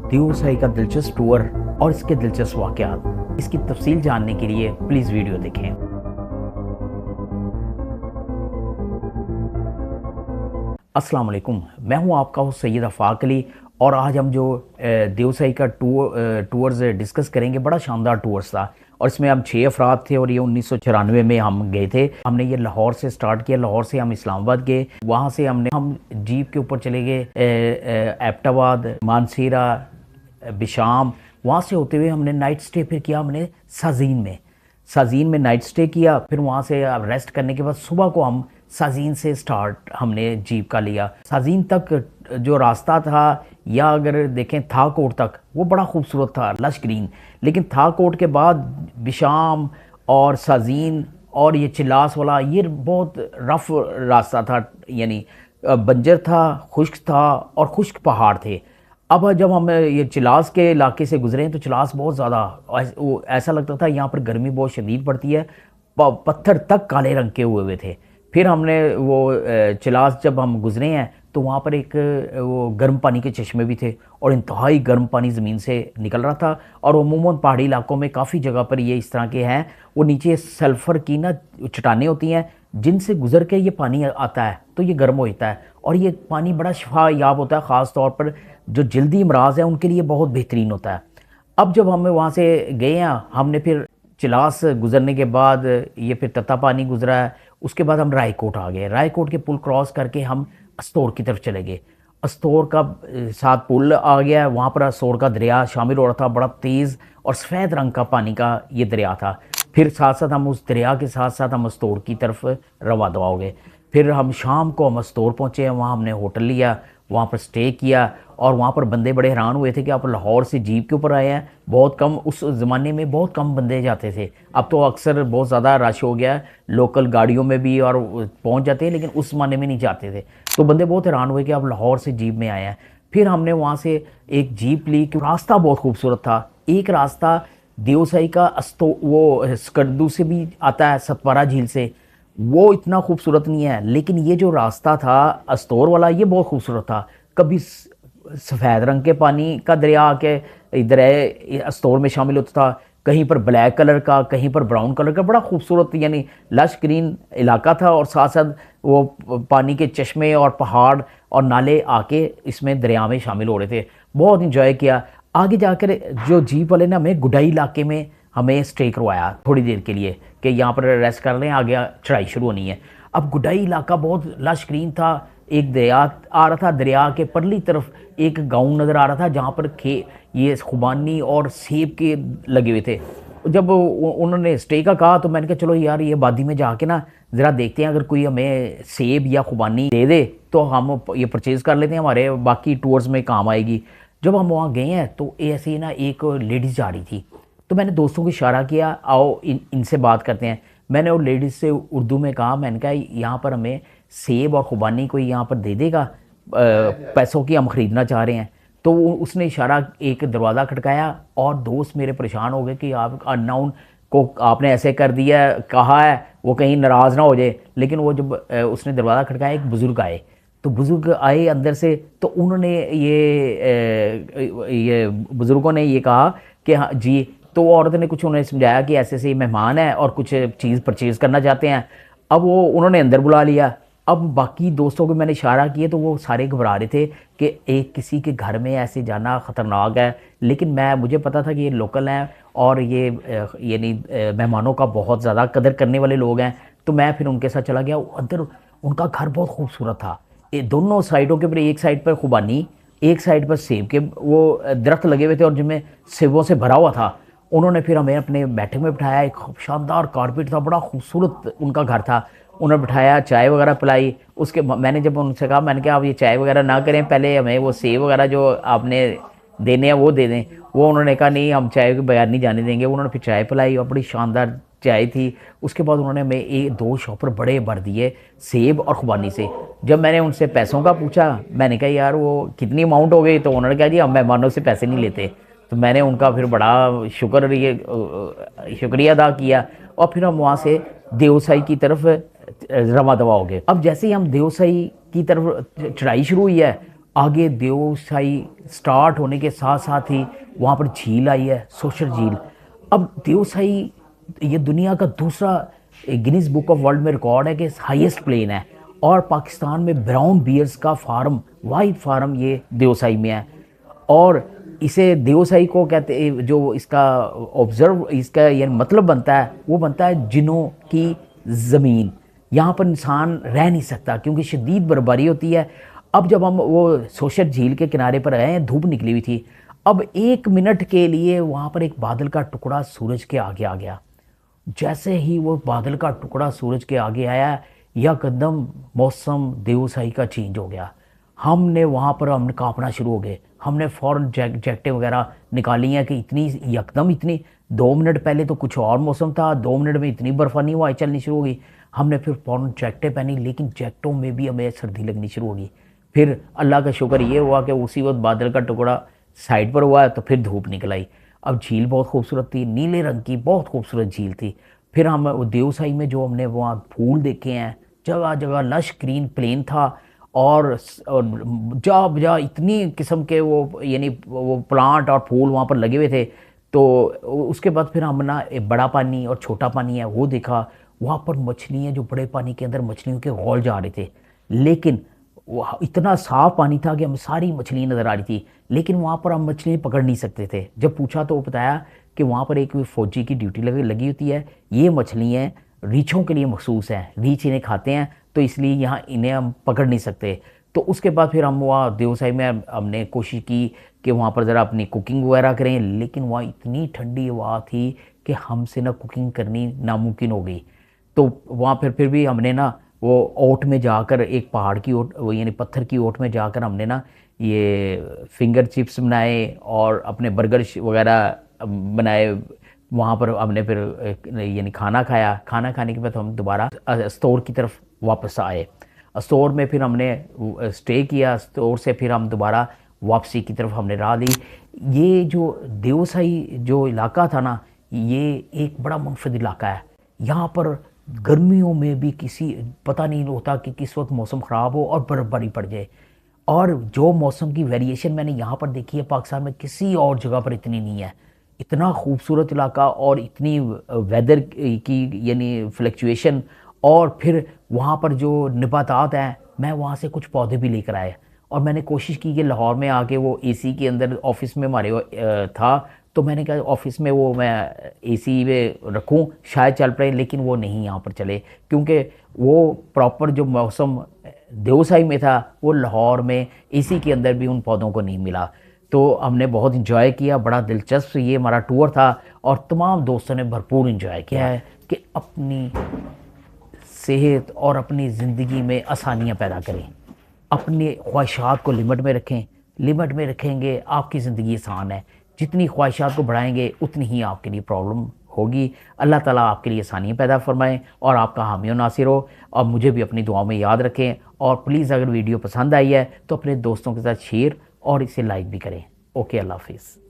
देवसाई का दिलचस्प टूर और इसके दिलचस्प वाक़यात, इसकी तफसील जानने के लिए प्लीज़ वीडियो देखें। अस्सलाम वालेकुम, मैं हूं आपका होस्ट सैयद आफाक अली और आज हम जो देवसाई का टूर्स डिस्कस करेंगे। बड़ा शानदार टूर्स था और इसमें हम 6 अफराद थे और ये 1994 में हम गए थे। हमने ये लाहौर से स्टार्ट किया, लाहौर से हम इस्लामाबाद गए, वहाँ से हम जीप के ऊपर चले गए एबटाबाद, मानसीरा, बिशाम। वहाँ से होते हुए हमने नाइट स्टे फिर किया हमने साजीन में नाइट स्टे किया। फिर वहाँ से रेस्ट करने के बाद सुबह को हम साजीन से स्टार्ट हमने जीप का लिया। साजीन तक जो रास्ता था या अगर देखें थाकोट तक, वो बड़ा खूबसूरत था, लश ग्रीन। लेकिन थाकोट के बाद बिशाम और साजीन और ये चिलास वाला ये बहुत रफ रास्ता था, यानी बंजर था, खुश्क था और खुश्क पहाड़ थे। अब जब हम ये चिलास के इलाके से गुजरे तो चिलास बहुत ज़्यादा ऐसा लगता था यहाँ पर गर्मी बहुत शदीद पड़ती है, पत्थर तक काले रंग के हुए थे। फिर हमने वो चिलास जब हम गुजरे हैं तो वहाँ पर एक वो गर्म पानी के चश्मे भी थे और इंतहाई गर्म पानी ज़मीन से निकल रहा था। और अमूमन पहाड़ी इलाकों में काफ़ी जगह पर ये इस तरह के हैं, वो नीचे सल्फ़र की ना चट्टानें होती हैं जिनसे गुज़र के ये पानी आता है तो ये गर्म होता है और ये पानी बड़ा शिफा याब होता है, ख़ास तौर पर जो जल्दी अमराज है उनके लिए बहुत बेहतरीन होता है। अब जब हमें वहाँ से गए हैं, हमने फिर चिलास गुजरने के बाद ये फिर तत्ता पानी गुजरा है, उसके बाद हम रायकोट आ गए। रायकोट के पुल क्रॉस करके हम अस्तौर की तरफ चले गए। अस्तौर का साथ पुल आ गया, वहाँ पर अस्तौर का दरिया शामिल हो रहा था, बड़ा तेज़ और सफ़ेद रंग का पानी का ये दरिया था। फिर साथ साथ हम उस दरिया के साथ साथ हम अस्तौर की तरफ रवा दवा हो गए। फिर हम शाम को हम अस्तौर पहुँचे हैं, वहाँ हमने होटल लिया, वहाँ पर स्टे किया और वहाँ पर बंदे बड़े हैरान हुए थे कि आप लाहौर से जीप के ऊपर आए हैं। बहुत कम, उस ज़माने में बहुत कम बंदे जाते थे, अब तो अक्सर बहुत ज़्यादा रश हो गया है, लोकल गाड़ियों में भी और पहुँच जाते हैं, लेकिन उस ज़माने में नहीं जाते थे। तो बंदे बहुत हैरान हुए कि आप लाहौर से जीप में आए हैं। फिर हमने वहाँ से एक जीप ली, रास्ता बहुत खूबसूरत था। एक रास्ता देवसाई का वो स्कर्दू से भी आता है, सतपारा झील से, वो इतना खूबसूरत नहीं है। लेकिन ये जो रास्ता था अस्तौर वाला, ये बहुत खूबसूरत था। कभी सफ़ेद रंग के पानी का दरिया आके इधर अस्तौर में शामिल होता था, कहीं पर ब्लैक कलर का, कहीं पर ब्राउन कलर का, बड़ा खूबसूरत यानी लश ग्रीन इलाका था। और साथ साथ वो पानी के चश्मे और पहाड़ और नाले आके इसमें दरिया में शामिल हो रहे थे। बहुत इंजॉय किया। आगे जाकर जो जीप वाले ने हमें गुडाई इलाके में हमें स्टे करवाया थोड़ी देर के लिए कि यहाँ पर रेस्ट कर लें, आगे चढ़ाई शुरू होनी है। अब गुडाई इलाका बहुत लश ग्रीन था, एक दरिया आ रहा था, दरिया के परली तरफ एक गांव नज़र आ रहा था जहाँ पर ये खुबानी और सेब के लगे हुए थे। जब उन्होंने स्टे का कहा तो मैंने कहा चलो यार ये वादी में जाके ना ज़रा देखते हैं, अगर कोई हमें सेब या खुबानी दे दे तो हम ये परचेज़ कर लेते हैं, हमारे बाकी टूर्स में काम आएगी। जब हम वहाँ गए हैं तो ऐसे ही ना एक लेडीज़ जा रही थी, तो मैंने दोस्तों को इशारा किया, आओ इनसे बात करते हैं। मैंने वो लेडीज़ से उर्दू में कहा, मैंने कहा यहाँ पर हमें सेब और खुबानी कोई यहाँ पर दे देगा, पैसों की हम ख़रीदना चाह रहे हैं। तो उसने इशारा एक दरवाज़ा खटकाया और दोस्त मेरे परेशान हो गए कि आप अननाउन को आपने ऐसे कर दिया, कहा है, वो कहीं नाराज़ ना हो जाए। लेकिन वो जब उसने दरवाज़ा खटकाया, एक बुज़ुर्ग आए, तो बुज़ुर्ग आए अंदर से, तो उन्होंने ये बुज़ुर्गों ने ये कहा कि हाँ जी। तो औरत ने कुछ उन्हें समझाया कि ऐसे ऐसे मेहमान हैं और कुछ चीज़ परचेज़ करना चाहते हैं। अब वो उन्होंने अंदर बुला लिया। अब बाकी दोस्तों को मैंने इशारा किया तो वो सारे घबरा रहे थे कि एक किसी के घर में ऐसे जाना ख़तरनाक है। लेकिन मुझे पता था कि ये लोकल हैं और ये यानी मेहमानों का बहुत ज़्यादा कदर करने वाले लोग हैं। तो मैं फिर उनके साथ चला गया। अंदर उनका घर बहुत खूबसूरत था, ये दोनों साइडों के ऊपर, एक साइड पर खुबानी, एक साइड पर सेब के वो दरख्त लगे हुए थे और जिनमें सेबों से भरा हुआ था। उन्होंने फिर हमें अपने बैठक में बिठाया, एक शानदार कारपेट था, बड़ा खूबसूरत उनका घर था। उन्होंने बिठाया, चाय वगैरह पिलाई। उसके मैंने जब उनसे कहा, मैंने कहा आप ये चाय वगैरह ना करें, पहले हमें वो सेब वगैरह जो आपने देने हैं वो दे दें। वो उन्होंने कहा नहीं, हम चाय के बगैर नहीं जाने देंगे। उन्होंने फिर चाय पिलाई और बड़ी शानदार चाय थी। उसके बाद उन्होंने हमें 2 शॉपर बड़े भर दिए सेब और खुबानी से। जब मैंने उनसे पैसों का पूछा, मैंने कहा यार वो कितनी अमाउंट हो गई, तो उन्होंने कहा जी हम मेहमानों से पैसे नहीं लेते। तो मैंने उनका फिर बड़ा शुक्रिया अदा किया और फिर हम वहाँ से देवसाई की तरफ रवा दवा हो गए। अब जैसे ही हम देवसाई की तरफ चढ़ाई शुरू हुई है, आगे देवसाई स्टार्ट होने के साथ साथ ही वहाँ पर झील आई है, सोशल झील। अब देवसाई ये दुनिया का दूसरा गिनीज बुक ऑफ वर्ल्ड में रिकॉर्ड है कि हाईएस्ट प्लेन है, और पाकिस्तान में ब्राउन बियर्स का फार्म, वाइट फार्म ये देवसाई में है। और इसे देवसाई को कहते, जो इसका ऑब्जर्व, इसका ये मतलब बनता है, वो बनता है जिन्हों की ज़मीन। यहाँ पर इंसान रह नहीं सकता क्योंकि शदीद बर्फबारी होती है। अब जब हम वो सोशल झील के किनारे पर गए हैं, धूप निकली हुई थी, अब 1 मिनट के लिए वहाँ पर एक बादल का टुकड़ा सूरज के आगे आ गया। जैसे ही वो बादल का टुकड़ा सूरज के आगे आया, यकदम मौसम देवसाई का चेंज हो गया। हमने वहाँ पर हम कांपना शुरू हो गए। हमने फ़ौरन जैकेटें वगैरह निकाली हैं कि इतनी यकदम इतनी 2 मिनट पहले तो कुछ और मौसम था, 2 मिनट में इतनी बर्फानी हवाएं चलनी शुरू हो गई। हमने फिर फ़ौरन जैकेटें पहनी, लेकिन जैकेटों में भी हमें सर्दी लगनी शुरू हो गई। फिर अल्लाह का शुक्र ये हुआ कि उसी वक्त बादल का टुकड़ा साइड पर हुआ, तो फिर धूप निकल आई। अब झील बहुत खूबसूरत थी, नीले रंग की बहुत खूबसूरत झील थी। फिर हम देवसाई में जो हमने वहाँ फूल देखे हैं, जगह जगह लश ग्रीन प्लेन था, और जा बजा इतनी किस्म के वो यानी वो प्लांट और फूल वहाँ पर लगे हुए थे। तो उसके बाद फिर हम ना बड़ा पानी और छोटा पानी है वो देखा। वहाँ पर मछलियाँ, जो बड़े पानी के अंदर मछलियों के घोल जा रहे थे, लेकिन इतना साफ पानी था कि हमें सारी मछलियाँ नज़र आ रही थी, लेकिन वहाँ पर हम मछलियाँ पकड़ नहीं सकते थे। जब पूछा तो वो बताया कि वहाँ पर एक फ़ौजी की ड्यूटी लगी होती है, ये मछलियाँ रीछों के लिए मखसूस हैं, रीछ इन्हें खाते हैं, तो इसलिए यहाँ इन्हें हम पकड़ नहीं सकते। तो उसके बाद फिर हम वहाँ देवसाई में हमने कोशिश की कि वहाँ पर ज़रा अपनी कुकिंग वगैरह करें, लेकिन वहाँ इतनी ठंडी हवा थी कि हमसे ना कुकिंग करनी नामुमकिन हो गई। तो वहाँ फिर भी हमने ना वो ओट में जाकर, एक पहाड़ की ओट, वो यानी पत्थर की ओट में जाकर हमने ना ये फिंगर चिप्स बनाए और अपने बर्गर वगैरह बनाए। वहाँ पर हमने फिर यानी खाना खाया। खाना खाने के बाद हम दोबारा स्टोर की तरफ वापस आए। स्टोर में फिर हमने स्टे किया। स्टोर से फिर हम दोबारा वापसी की तरफ हमने राह ली। ये जो देवसाई जो इलाका था ना, ये एक बड़ा मुनफरद इलाका है। यहाँ पर गर्मियों में भी किसी पता नहीं होता कि किस वक्त मौसम ख़राब हो और बर्फ़बारी पड़ जाए। और जो मौसम की वेरिएशन मैंने यहाँ पर देखी है, पाकिस्तान में किसी और जगह पर इतनी नहीं है। इतना खूबसूरत इलाका और इतनी वेदर की यानी फ्लक्चुएशन। और फिर वहाँ पर जो नबातात हैं, मैं वहाँ से कुछ पौधे भी लेकर आया, और मैंने कोशिश की कि लाहौर में आके वो एसी के अंदर ऑफिस में हमारे था, तो मैंने कहा ऑफिस में वो मैं एसी में रखूं, शायद चल पड़े, लेकिन वो नहीं यहाँ पर चले, क्योंकि वो प्रॉपर जो मौसम देवसाई में था वो लाहौर में एसी के अंदर भी उन पौधों को नहीं मिला। तो हमने बहुत इंजॉय किया, बड़ा दिलचस्प ये हमारा टूर था, और तमाम दोस्तों ने भरपूर इंजॉय किया है कि अपनी सेहत और अपनी ज़िंदगी में आसानियाँ पैदा करें, अपने ख्वाहिशात को लिमिट में रखें। लिमिट में रखेंगे आपकी ज़िंदगी आसान है। जितनी ख्वाहिशात को बढ़ाएंगे उतनी ही आपके लिए प्रॉब्लम होगी। अल्लाह ताला आपके लिए आसानियाँ पैदा फरमाएं और आपका हामी और नासिर हो। और मुझे भी अपनी दुआओं में याद रखें, और प्लीज़ अगर वीडियो पसंद आई है तो अपने दोस्तों के साथ शेयर और इसे लाइक भी करें। ओके, अल्लाह हाफिज़।